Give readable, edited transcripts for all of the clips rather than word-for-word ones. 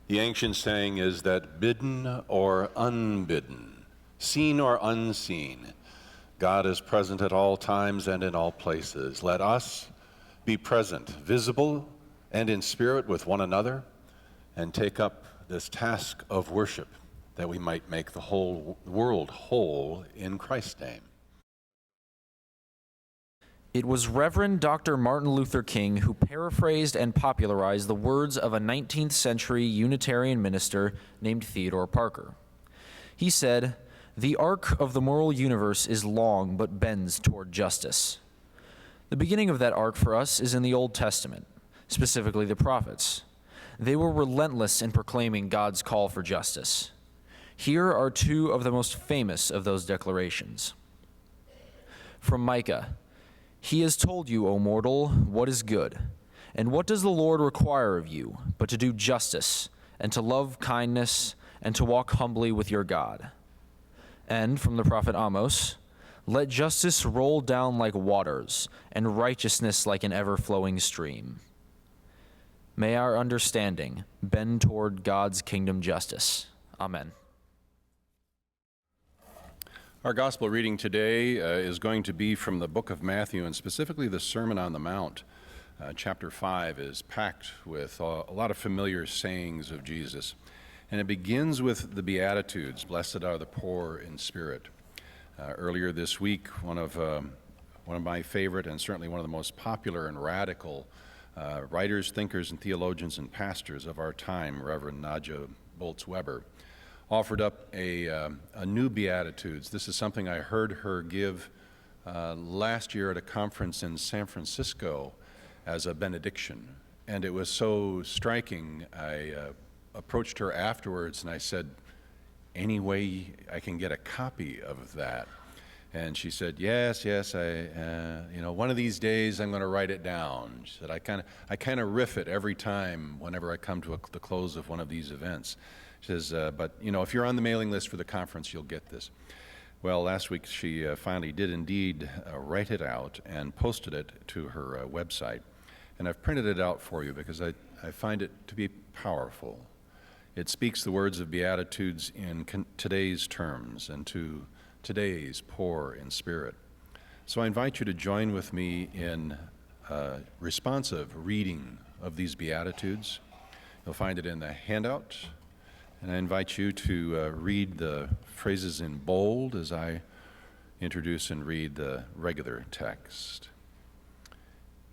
The ancient saying is that bidden or unbidden, seen or unseen, God is present at all times and in all places. Let us be present, visible and in spirit with one another, and take up this task of worship that we might make the whole world whole in Christ's name. It was Reverend Dr. Martin Luther King who paraphrased and popularized the words of a 19th century Unitarian minister named Theodore Parker. He said, "The arc of the moral universe is long but bends toward justice." The beginning of that arc for us is in the Old Testament, specifically the prophets. They were relentless in proclaiming God's call for justice. Here are two of the most famous of those declarations. From Micah, "He has told you, O mortal, what is good. And what does the Lord require of you, but to do justice, and to love kindness, and to walk humbly with your God?" And from the prophet Amos, "Let justice roll down like waters, and righteousness like an ever-flowing stream." May our understanding bend toward God's kingdom justice. Amen. Our gospel reading today is going to be from the book of Matthew, and specifically the Sermon on the Mount. Chapter 5 is packed with a lot of familiar sayings of Jesus. And it begins with the Beatitudes, blessed are the poor in spirit. Earlier this week, one of my favorite and certainly one of the most popular and radical writers, thinkers, and theologians and pastors of our time, Reverend Nadja Boltz-Weber, offered up a new Beatitudes. This is something I heard her give last year at a conference in San Francisco as a benediction. And it was so striking, I approached her afterwards and I said, "Any way I can get a copy of that?" And she said, yes, one of these days I'm going to write it down. She said, I kind of riff it every time whenever I come to the close of one of these events. She says, but if you're on the mailing list for the conference, you'll get this. Well, last week she finally did indeed write it out and posted it to her website. And I've printed it out for you because I find it to be powerful. It speaks the words of Beatitudes in today's terms and to today's poor in spirit. So I invite you to join with me in responsive reading of these Beatitudes. You'll find it in the handout. And I invite you to read the phrases in bold as I introduce and read the regular text.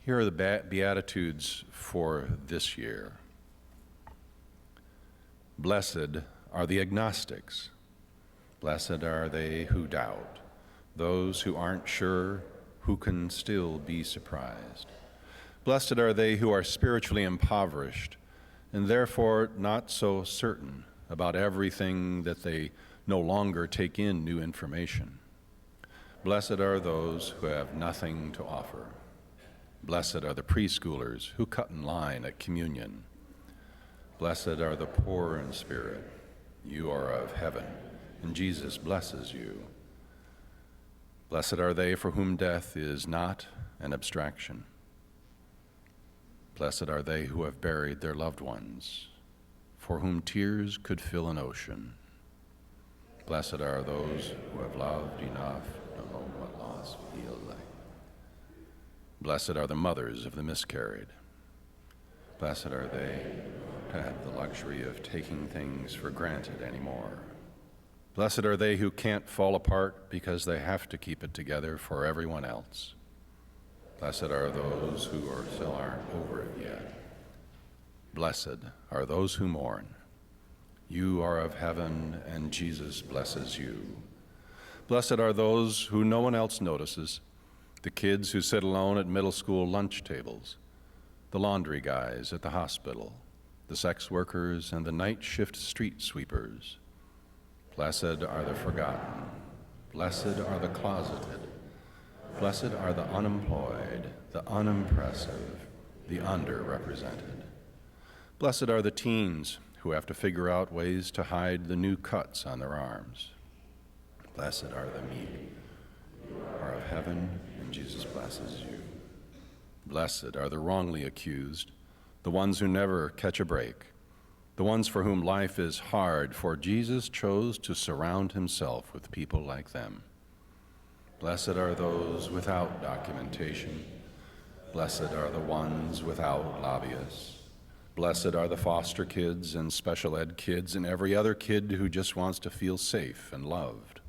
Here are the Beatitudes for this year. Blessed are the agnostics. Blessed are they who doubt, those who aren't sure, who can still be surprised. Blessed are they who are spiritually impoverished, and therefore not so certain about everything that they no longer take in new information. Blessed are those who have nothing to offer. Blessed are the preschoolers who cut in line at communion. Blessed are the poor in spirit. You are of heaven, and Jesus blesses you. Blessed are they for whom death is not an abstraction. Blessed are they who have buried their loved ones, for whom tears could fill an ocean. Blessed are those who have loved enough to know what loss feels like. Blessed are the mothers of the miscarried. Blessed are they to have the luxury of taking things for granted anymore. Blessed are they who can't fall apart because they have to keep it together for everyone else. Blessed are those who still aren't over it yet. Blessed are those who mourn. You are of heaven, and Jesus blesses you. Blessed are those who no one else notices, the kids who sit alone at middle school lunch tables, the laundry guys at the hospital, the sex workers and the night shift street sweepers. Blessed are the forgotten. Blessed are the closeted. Blessed are the unemployed, the unimpressive, the underrepresented. Blessed are the teens who have to figure out ways to hide the new cuts on their arms. Blessed are the meek, you are of heaven, and Jesus blesses you. Blessed are the wrongly accused, the ones who never catch a break. the ones for whom life is hard, for Jesus chose to surround himself with people like them. Blessed are those without documentation. Blessed are the ones without lobbyists. Blessed are the foster kids and special ed kids and every other kid who just wants to feel safe and loved.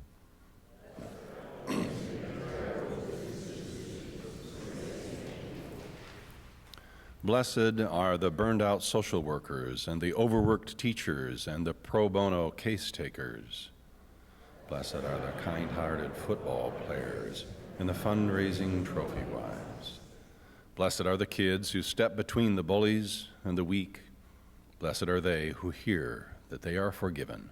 Blessed are the burned-out social workers and the overworked teachers and the pro bono case takers. Blessed are the kind-hearted football players and the fundraising trophy wives. Blessed are the kids who step between the bullies and the weak. Blessed are they who hear that they are forgiven.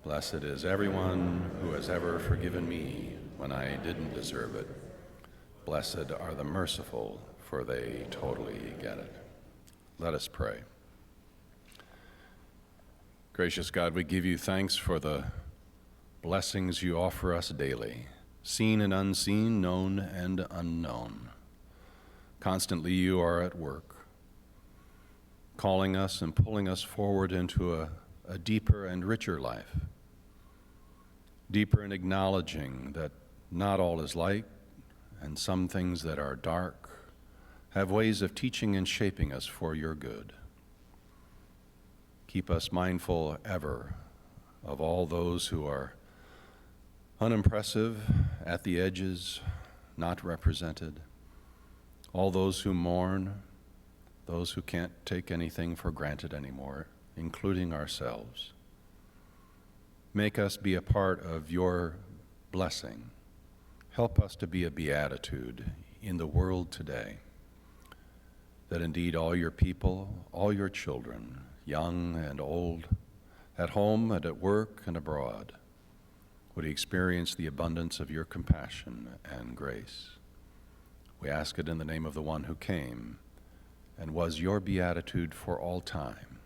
Blessed is everyone who has ever forgiven me when I didn't deserve it. Blessed are the merciful, for they totally get it. Let us pray. Gracious God, we give you thanks for the blessings you offer us daily, seen and unseen, known and unknown. Constantly you are at work, calling us and pulling us forward into a deeper and richer life, deeper in acknowledging that not all is light, and some things that are dark have ways of teaching and shaping us for your good. Keep us mindful ever of all those who are unimpressive, at the edges, not represented, all those who mourn, those who can't take anything for granted anymore, including ourselves. Make us be a part of your blessing. Help us to be a beatitude in the world today, that indeed all your people, all your children, young and old, at home and at work and abroad, would experience the abundance of your compassion and grace. We ask it in the name of the one who came and was your beatitude for all time.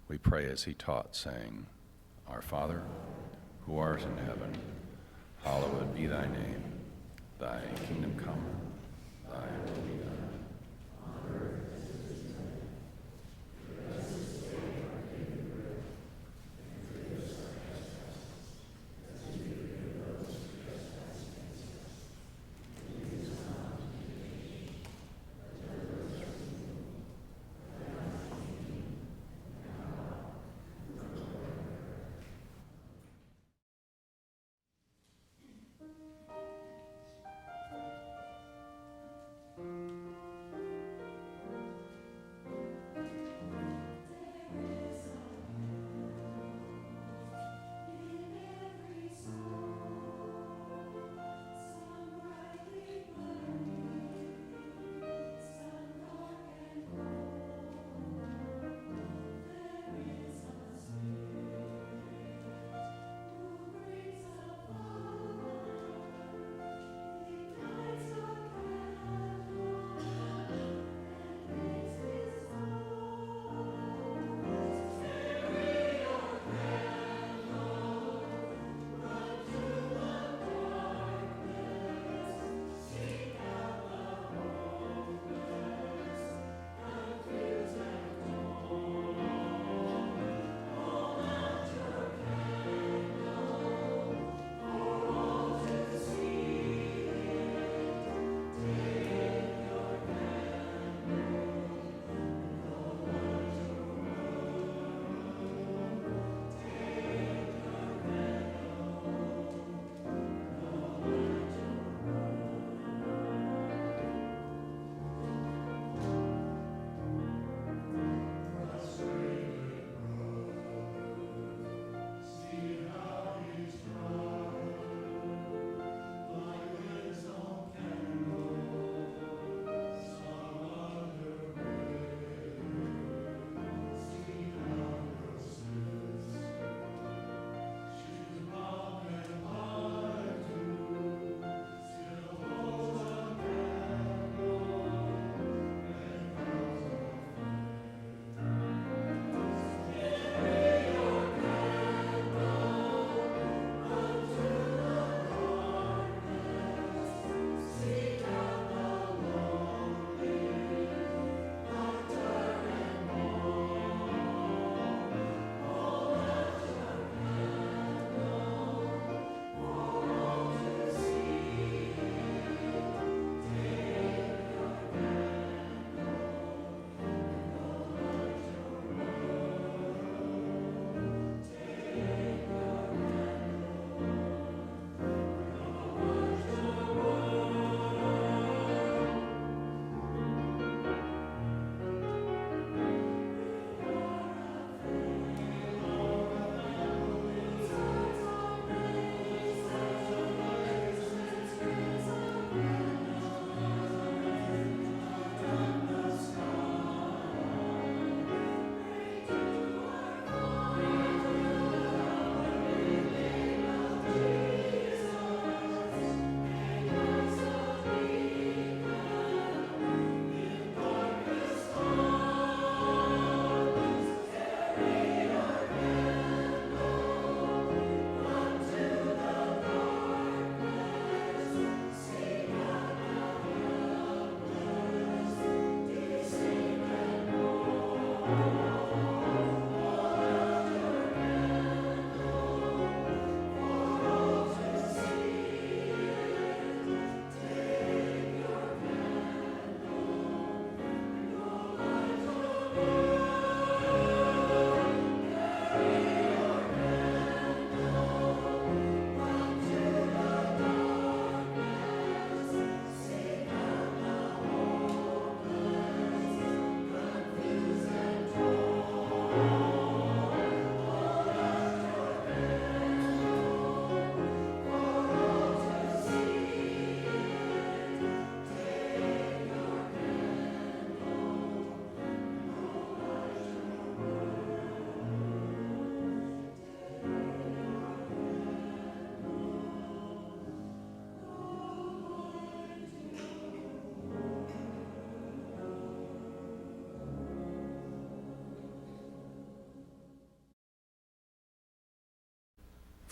We pray as he taught, saying, Our Father, who art in heaven, hallowed be thy name. Thy kingdom come, thy will be done.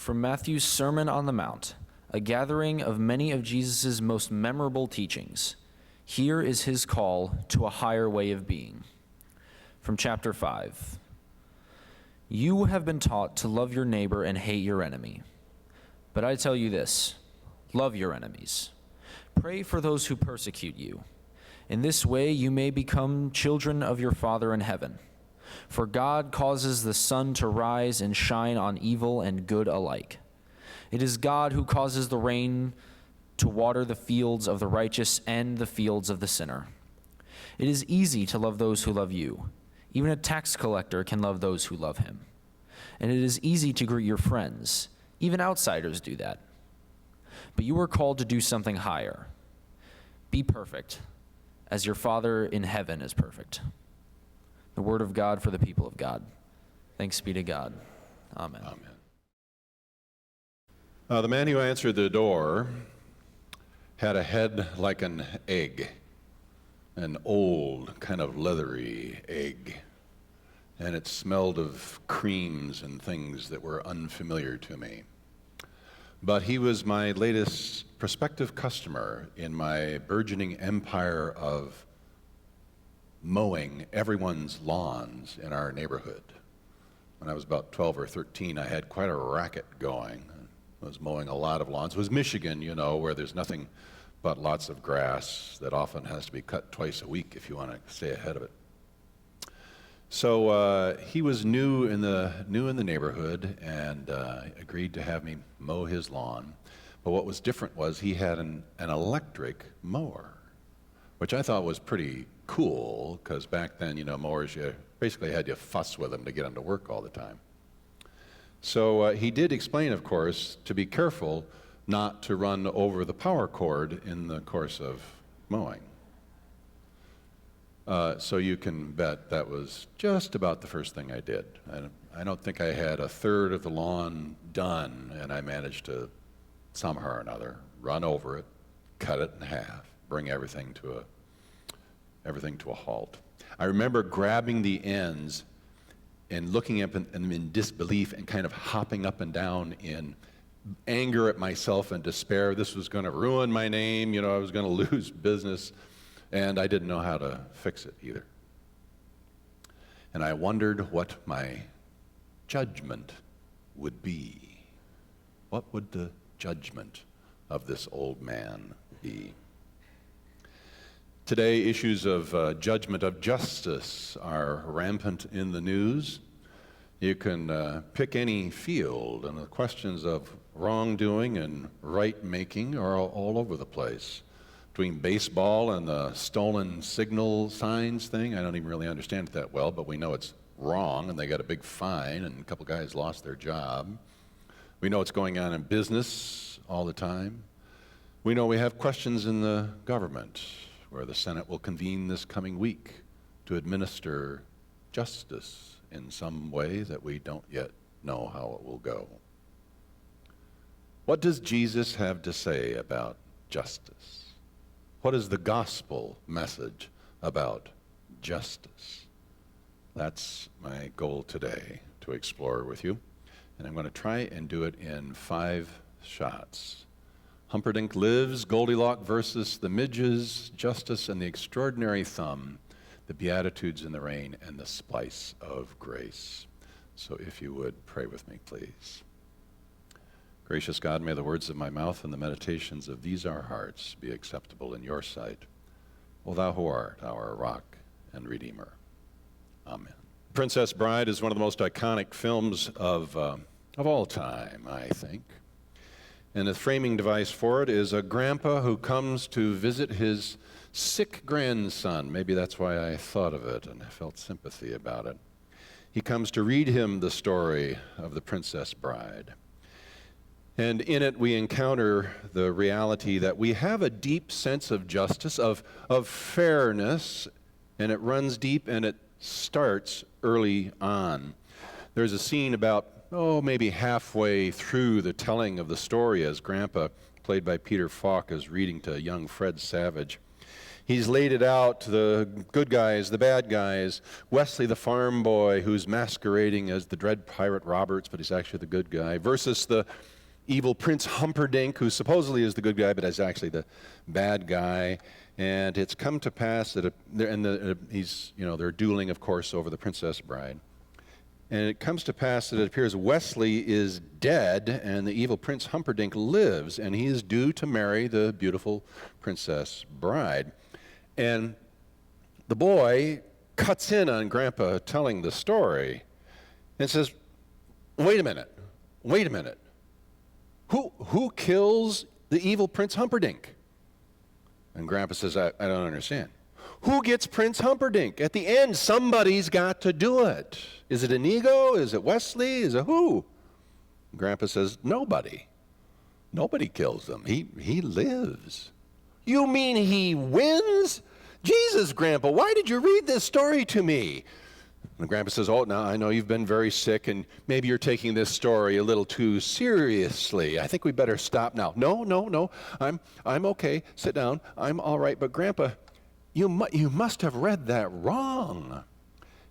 From Matthew's Sermon on the Mount, a gathering of many of Jesus' most memorable teachings. Here is his call to a higher way of being. From chapter 5. You have been taught to love your neighbor and hate your enemy. But I tell you this, love your enemies. Pray for those who persecute you. In this way you may become children of your Father in heaven. For God causes the sun to rise and shine on evil and good alike. It is God who causes the rain to water the fields of the righteous and the fields of the sinner. It is easy to love those who love you. Even a tax collector can love those who love him. And it is easy to greet your friends. Even outsiders do that. But you are called to do something higher. Be perfect, as your Father in heaven is perfect. The word of God for the people of God. Thanks be to God. Amen. Amen. The man who answered the door had a head like an egg, an old, kind of leathery egg, and it smelled of creams and things that were unfamiliar to me. But he was my latest prospective customer in my burgeoning empire of mowing everyone's lawns in our neighborhood. When I was about 12 or 13, I had quite a racket going. I was mowing a lot of lawns. It was Michigan, you know, where there's nothing but lots of grass that often has to be cut twice a week if you want to stay ahead of it. So he was new in the neighborhood and agreed to have me mow his lawn. But what was different was he had an electric mower, which I thought was pretty cool, because back then, you know, mowers, you basically had to fuss with them to get them to work all the time. So he did explain, of course, to be careful not to run over the power cord in the course of mowing. So you can bet that was just about the first thing I did. I don't think I had a third of the lawn done, and I managed to somehow or another run over it, cut it in half, bring everything to a halt. I remember grabbing the ends and looking up in disbelief and kind of hopping up and down in anger at myself and despair. This was going to ruin my name, you know, I was going to lose business, and I didn't know how to fix it either. And I wondered what my judgment would be. What would the judgment of this old man be? Today, issues of judgment, of justice are rampant in the news. You can pick any field, and the questions of wrongdoing and right-making are all over the place. Between baseball and the stolen signal signs thing, I don't even really understand it that well, but we know it's wrong, and they got a big fine, and a couple guys lost their job. We know what's going on in business all the time. We know we have questions in the government, where the Senate will convene this coming week to administer justice in some way that we don't yet know how it will go. What does Jesus have to say about justice? What is the gospel message about justice? That's my goal today, to explore with you. And I'm going to try and do it in 5 shots. Humperdinck Lives, Goldilocks versus the Midges, Justice and the Extraordinary Thumb, the Beatitudes in the Rain, and the Splice of Grace. So if you would, pray with me, please. Gracious God, may the words of my mouth and the meditations of these our hearts be acceptable in your sight, O thou who art our rock and redeemer. Amen. Princess Bride is one of the most iconic films of all time, I think. And the framing device for it is a grandpa who comes to visit his sick grandson. Maybe that's why I thought of it and I felt sympathy about it. He comes to read him the story of the Princess Bride. And in it we encounter the reality that we have a deep sense of justice, of fairness, and it runs deep and it starts early on. There's a scene about maybe halfway through the telling of the story as Grandpa, played by Peter Falk, is reading to young Fred Savage. He's laid it out to the good guys, the bad guys. Wesley, the farm boy who's masquerading as the dread pirate Roberts, but he's actually the good guy, versus the evil Prince Humperdinck, who supposedly is the good guy, but is actually the bad guy. And it's come to pass that they're dueling, of course, over the Princess Bride. And it comes to pass that it appears Wesley is dead and the evil Prince Humperdinck lives, and he is due to marry the beautiful Princess Bride. And the boy cuts in on Grandpa telling the story and says, wait a minute. Who kills the evil Prince Humperdinck? And Grandpa says, I don't understand. Who gets Prince Humperdinck? At the end, somebody's got to do it. Is it Inigo? Is it Wesley? Is it who? Grandpa says, nobody. Nobody kills them. He lives. You mean he wins? Jesus, Grandpa, why did you read this story to me? And Grandpa says, oh, now I know you've been very sick and maybe you're taking this story a little too seriously. I think we better stop now. No. I'm okay. Sit down. I'm all right. But Grandpa, you must have read that wrong.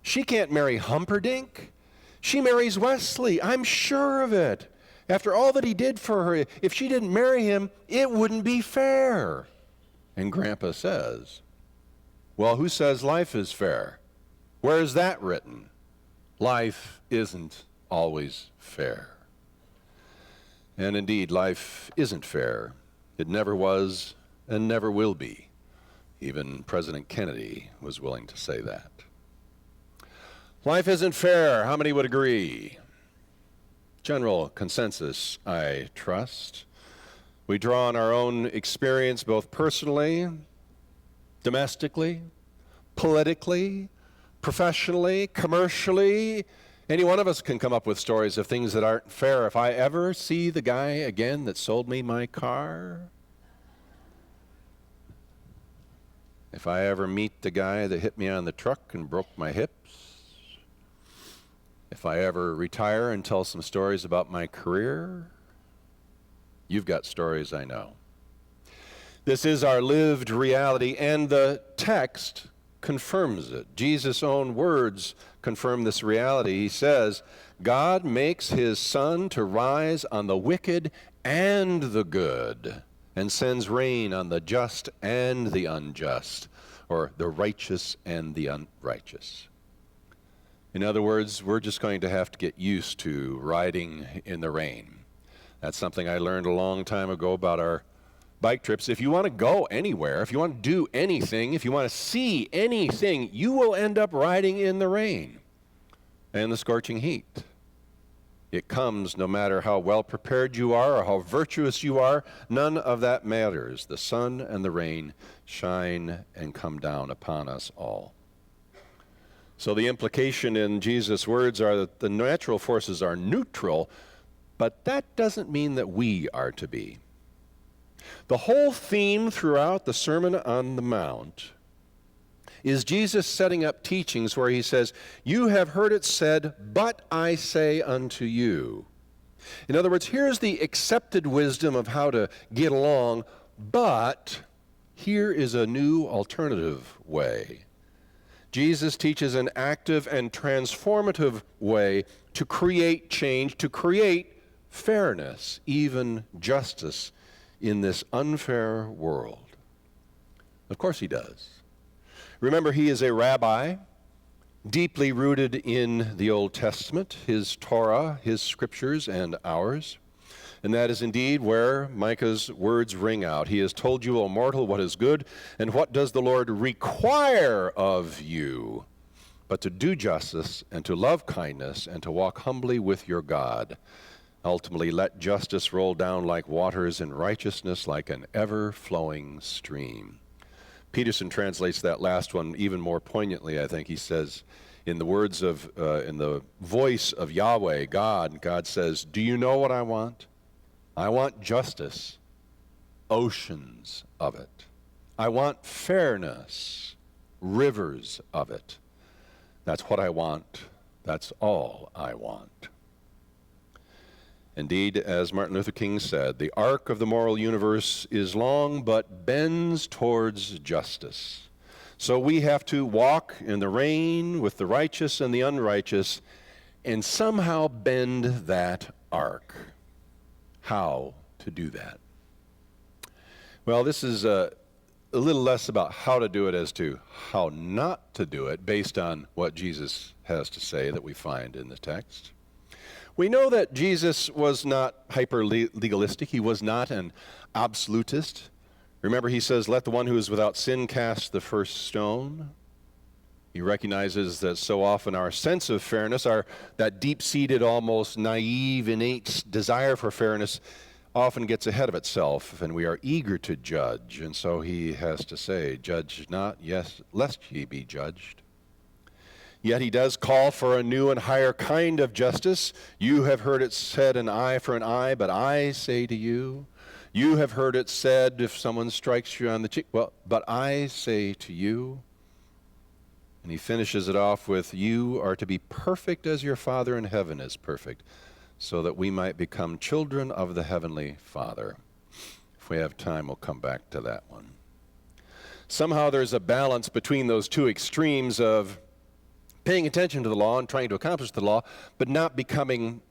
She can't marry Humperdinck. She marries Wesley. I'm sure of it. After all that he did for her, if she didn't marry him, it wouldn't be fair. And Grandpa says, well, who says life is fair? Where is that written? Life isn't always fair. And indeed, life isn't fair. It never was and never will be. Even President Kennedy was willing to say that. Life isn't fair. How many would agree? General consensus, I trust. We draw on our own experience both personally, domestically, politically, professionally, commercially. Any one of us can come up with stories of things that aren't fair. If I ever see the guy again that sold me my car, if I ever meet the guy that hit me on the truck and broke my hips, if I ever retire and tell some stories about my career, you've got stories, I know. This is our lived reality, and the text confirms it. Jesus' own words confirm this reality. He says, God makes his sun to rise on the wicked and the good, and sends rain on the just and the unjust, or the righteous and the unrighteous. In other words, we're just going to have to get used to riding in the rain. That's something I learned a long time ago about our bike trips. If you want to go anywhere, if you want to do anything, if you want to see anything, you will end up riding in the rain and the scorching heat. It comes no matter how well prepared you are or how virtuous you are. None of that matters. The sun and the rain shine and come down upon us all. So the implication in Jesus' words are that the natural forces are neutral, but that doesn't mean that we are to be. The whole theme throughout the Sermon on the Mount is Jesus setting up teachings where he says, you have heard it said, but I say unto you. In other words, here's the accepted wisdom of how to get along, but here is a new alternative way. Jesus teaches an active and transformative way to create change, to create fairness, even justice in this unfair world. Of course he does. Remember, he is a rabbi, deeply rooted in the Old Testament, his Torah, his scriptures, and ours. And that is indeed where Micah's words ring out. He has told you, O mortal, what is good, and what does the Lord require of you, but to do justice, and to love kindness, and to walk humbly with your God. Ultimately, let justice roll down like waters and righteousness like an ever-flowing stream. Peterson translates that last one even more poignantly, I think. He says, in the words of, in the voice of Yahweh, God says, do you know what I want? I want justice, oceans of it. I want fairness, rivers of it. That's what I want. That's all I want. Indeed, as Martin Luther King said, the arc of the moral universe is long but bends towards justice. So we have to walk in the rain with the righteous and the unrighteous and somehow bend that arc. How to do that? Well, this is a little less about how to do it as to how not to do it based on what Jesus has to say that we find in the text. We know that Jesus was not hyper-legalistic. He was not an absolutist. Remember, he says, let the one who is without sin cast the first stone. He recognizes that so often our sense of fairness, that deep-seated, almost naive, innate desire for fairness often gets ahead of itself, and we are eager to judge. And so he has to say, judge not, yes, lest ye be judged. Yet he does call for a new and higher kind of justice. You have heard it said, an eye for an eye, but I say to you. You have heard it said, if someone strikes you on the cheek, well, but I say to you. And he finishes it off with, you are to be perfect as your Father in heaven is perfect, so that we might become children of the Heavenly Father. If we have time, we'll come back to that one. Somehow there's a balance between those two extremes of paying attention to the law and trying to accomplish the law, but not becoming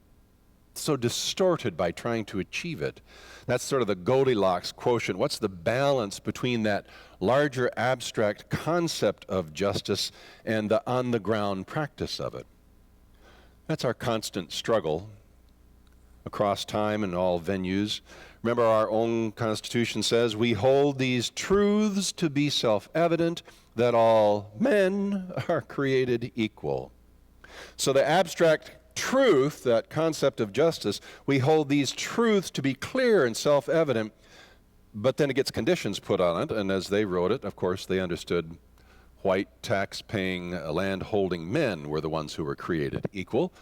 so distorted by trying to achieve it. That's sort of the Goldilocks quotient. What's the balance between that larger abstract concept of justice and the on-the-ground practice of it? That's our constant struggle across time and all venues. Remember, our own Constitution says, we hold these truths to be self-evident, that all men are created equal. So the abstract truth, that concept of justice, we hold these truths to be clear and self-evident, but then it gets conditions put on it, and as they wrote it, of course, they understood white tax-paying, land-holding men were the ones who were created equal.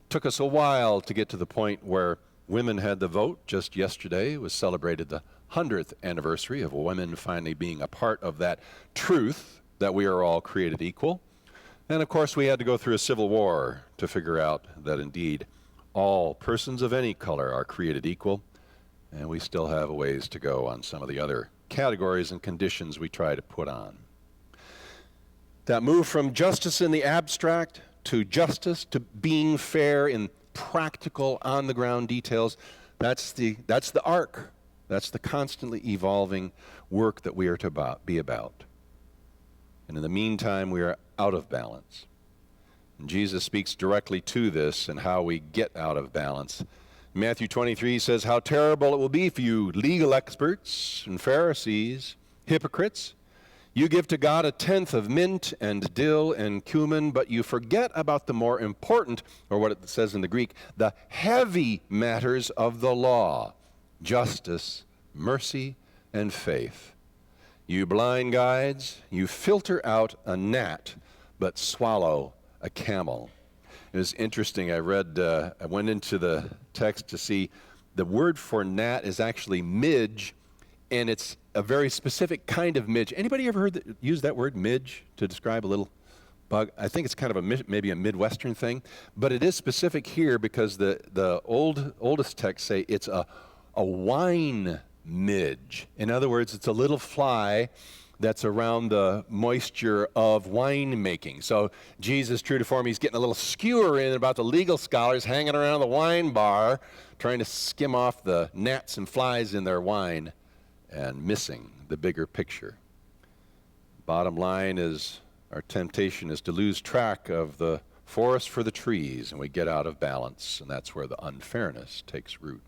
Took us a while to get to the point where women had the vote. Just yesterday was celebrated the 100th anniversary of women finally being a part of that truth that we are all created equal. And of course we had to go through a civil war to figure out that indeed all persons of any color are created equal, and we still have a ways to go on some of the other categories and conditions we try to put on. That move from justice in the abstract to justice, to being fair in practical, on-the-ground details, that's the arc. That's the constantly evolving work that we are to be about. And in the meantime, we are out of balance. And Jesus speaks directly to this and how we get out of balance. Matthew 23 says, how terrible it will be for you, legal experts and Pharisees, hypocrites. You give to God a tenth of mint and dill and cumin, but you forget about the more important, or what it says in the Greek, the heavy matters of the law, justice, mercy, and faith. You blind guides, you filter out a gnat, but swallow a camel. It was interesting. I went into the text to see the word for gnat is actually midge, and it's a very specific kind of midge. Anybody ever use that word midge to describe a little bug? I think it's kind of maybe a Midwestern thing, but it is specific here because the oldest texts say it's a wine midge. In other words, it's a little fly that's around the moisture of wine making. So Jesus, true to form, he's getting a little skewer in about the legal scholars hanging around the wine bar trying to skim off the gnats and flies in their wine and missing the bigger picture. Bottom line is our temptation is to lose track of the forest for the trees, and we get out of balance, and that's where the unfairness takes root.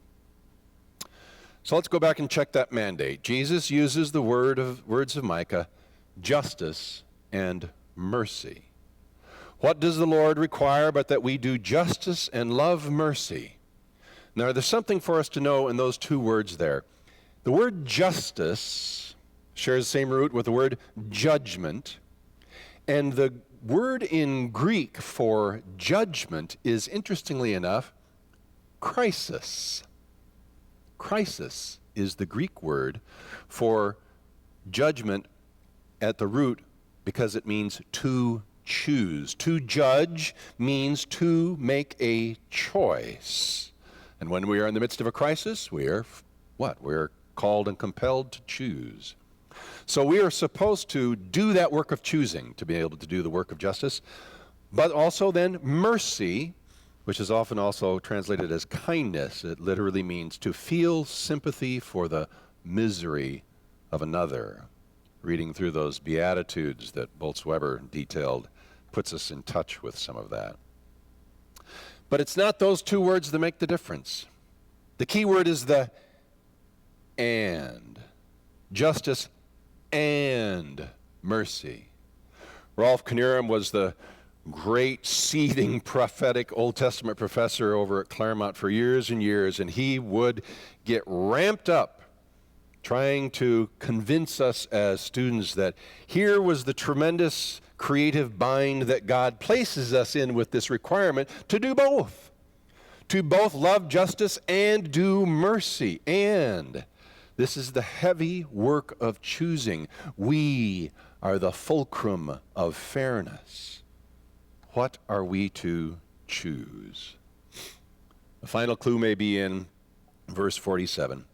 So let's go back and check that mandate. Jesus uses the words of Micah, justice and mercy. What does the Lord require but that we do justice and love mercy? Now, there's something for us to know in those two words there. The word justice shares the same root with the word judgment, and the word in Greek for judgment is, interestingly enough, crisis. Crisis is the Greek word for judgment at the root because it means to choose. To judge means to make a choice. And when we are in the midst of a crisis, we are what? We're called and compelled to choose. So we are supposed to do that work of choosing to be able to do the work of justice, but also then mercy, which is often also translated as kindness. It literally means to feel sympathy for the misery of another. Reading through those Beatitudes that Bolz-Weber detailed puts us in touch with some of that. But it's not those two words that make the difference. The key word is the and. Justice and mercy. Rolf Knierim was the great seething prophetic Old Testament professor over at Claremont for years and years, and he would get ramped up trying to convince us as students that here was the tremendous creative bind that God places us in with this requirement to do both. To both love justice and do mercy. And this is the heavy work of choosing. We are the fulcrum of fairness. What are we to choose? The final clue may be in verse 47,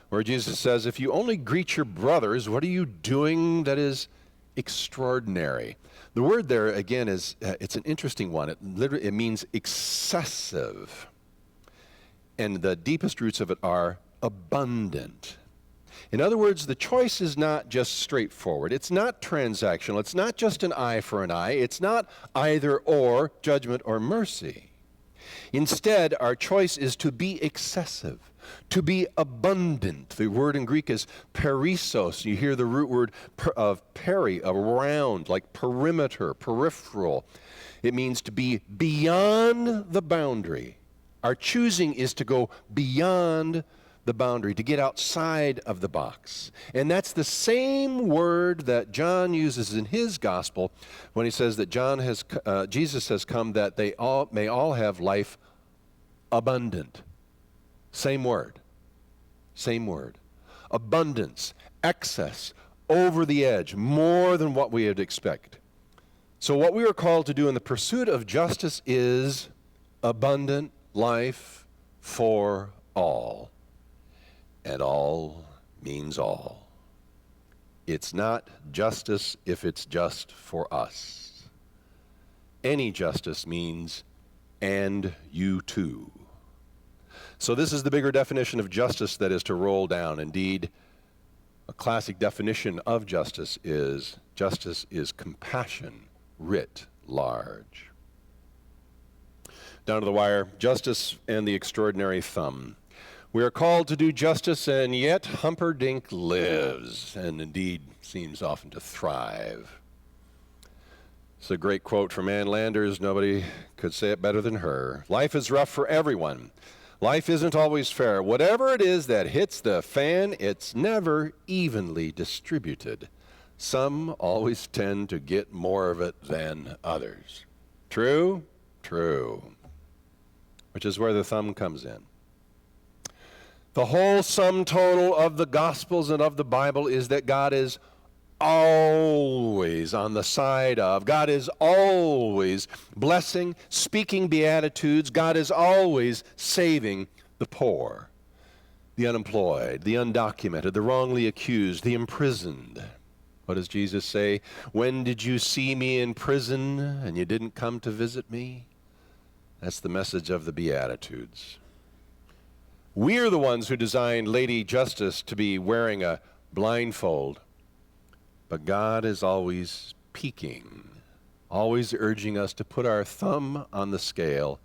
where Jesus says, if you only greet your brothers, what are you doing that is extraordinary? The word there, again, is it's an interesting one. It means excessive. And the deepest roots of it are abundant. In other words, the choice is not just straightforward. It's not transactional. It's not just an eye for an eye. It's not either or, judgment or mercy. Instead, our choice is to be excessive, to be abundant. The word in Greek is perissos. You hear the root word of peri, around, like perimeter, peripheral. It means to be beyond the boundary. Our choosing is to go beyond the boundary, to get outside of the box. And that's the same word that John uses in his gospel when he says that Jesus has come that they all may all have life abundant. Same word. Same word. Abundance, excess, over the edge, more than what we would expect. So what we are called to do in the pursuit of justice is abundant life for all. And all means all. It's not justice if it's just for us. Any justice means, and you too. So this is the bigger definition of justice that is to roll down. Indeed, a classic definition of justice is compassion writ large. Down to the wire, justice and the extraordinary thumb. We are called to do justice, and yet Humperdinck lives, and indeed seems often to thrive. It's a great quote from Ann Landers. Nobody could say it better than her. Life is rough for everyone. Life isn't always fair. Whatever it is that hits the fan, it's never evenly distributed. Some always tend to get more of it than others. True? True. Which is where the thumb comes in. The whole sum total of the Gospels and of the Bible is that God is always on the side of. God is always blessing, speaking beatitudes. God is always saving the poor, the unemployed, the undocumented, the wrongly accused, the imprisoned. What does Jesus say? When did you see me in prison and you didn't come to visit me? That's the message of the Beatitudes. We're the ones who designed Lady Justice to be wearing a blindfold. But God is always peaking, always urging us to put our thumb on the scale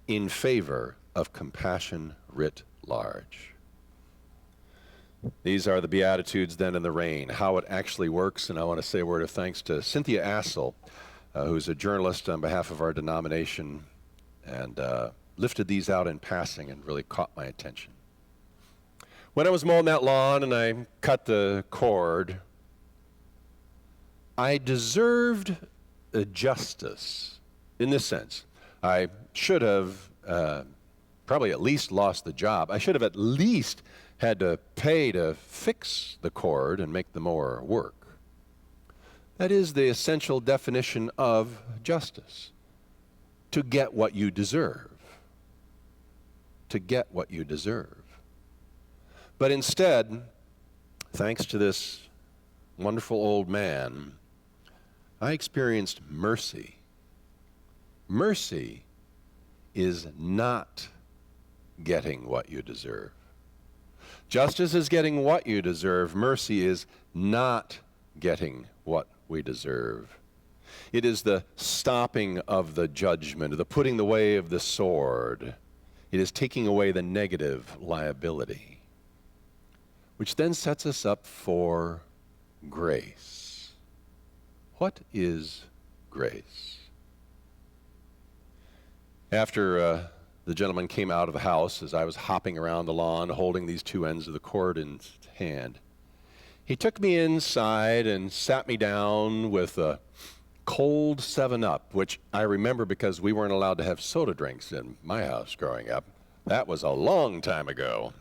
in favor of compassion writ large. These are the Beatitudes then in the rain, how it actually works. And I want to say a word of thanks to Cynthia Assel, who's a journalist on behalf of our denomination, and lifted these out in passing and really caught my attention. When I was mowing that lawn and I cut the cord, I deserved a justice in this sense. I should have probably at least lost the job. I should have at least had to pay to fix the cord and make the mower work. That is the essential definition of justice, to get what you deserve. to get what you deserve. But instead, thanks to this wonderful old man, I experienced mercy. Mercy is not getting what you deserve. Justice is getting what you deserve. Mercy is not getting what we deserve. It is the stopping of the judgment, the putting away of the sword. It is taking away the negative liability, which then sets us up for grace. What is grace? After the gentleman came out of the house, as I was hopping around the lawn holding these two ends of the cord in his hand, he took me inside and sat me down with a cold 7-Up, which I remember because we weren't allowed to have soda drinks in my house growing up. That was a long time ago.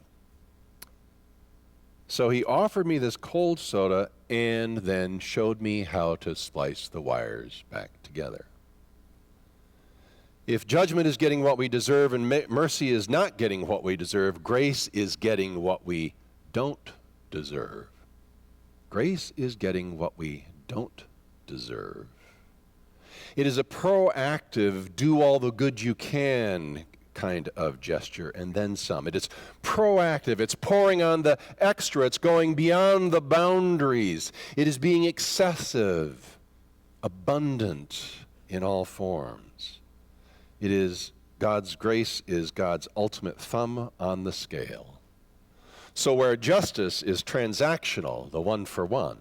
So he offered me this cold soda and then showed me how to splice the wires back together. If judgment is getting what we deserve and mercy is not getting what we deserve, grace is getting what we don't deserve. Grace is getting what we don't deserve. It is a proactive, do all the good you can kind of gesture, and then some. It is proactive. It's pouring on the extra. It's going beyond the boundaries. It is being excessive, abundant in all forms. It is God's grace is God's ultimate thumb on the scale. So where justice is transactional, the one for one,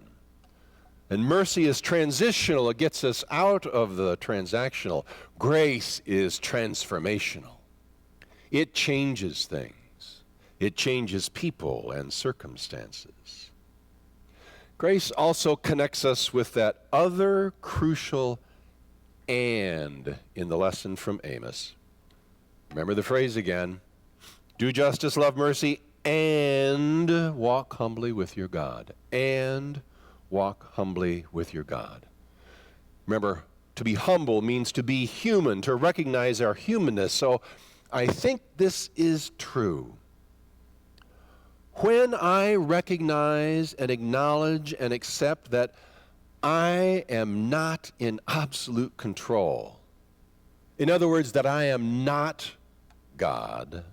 and mercy is transitional, it gets us out of the transactional, grace is transformational. It changes things. It changes people and circumstances. Grace also connects us with that other crucial and in the lesson from Amos. Remember the phrase again. Do justice, love mercy, and walk humbly with your God. And walk humbly with your God. Remember, to be humble means to be human, to recognize our humanness. So I think this is true. When I recognize and acknowledge and accept that I am not in absolute control, in other words, that I am not God,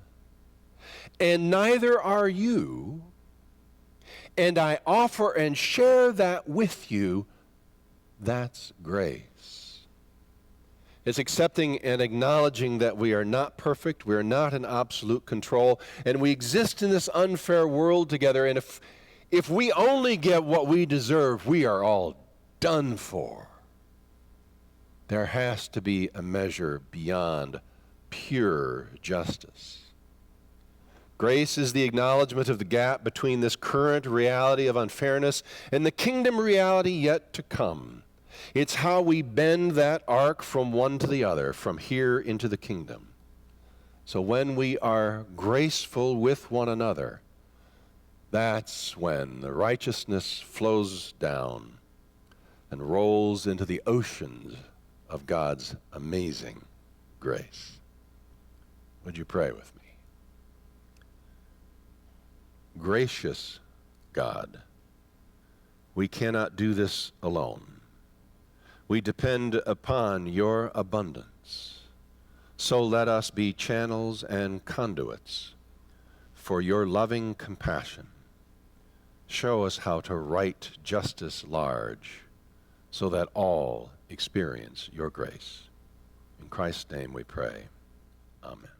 and neither are you, and I offer and share that with you, that's grace. It's accepting and acknowledging that we are not perfect, we are not in absolute control, and we exist in this unfair world together, and if we only get what we deserve, we are all done for. There has to be a measure beyond pure justice. Grace is the acknowledgement of the gap between this current reality of unfairness and the kingdom reality yet to come. It's how we bend that arc from one to the other, from here into the kingdom. So when we are graceful with one another, that's when the righteousness flows down and rolls into the oceans of God's amazing grace. Would you pray with me? Gracious God, we cannot do this alone. We depend upon your abundance. So let us be channels and conduits for your loving compassion. Show us how to right justice large so that all experience your grace. In Christ's name we pray. Amen.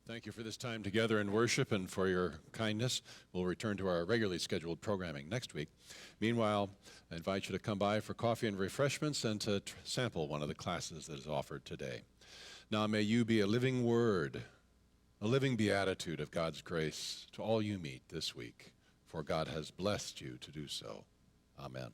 Thank you for this time together in worship and for your kindness. We'll return to our regularly scheduled programming next week. Meanwhile, I invite you to come by for coffee and refreshments and to sample one of the classes that is offered today. Now may you be a living word, a living beatitude of God's grace to all you meet this week, for God has blessed you to do so. Amen.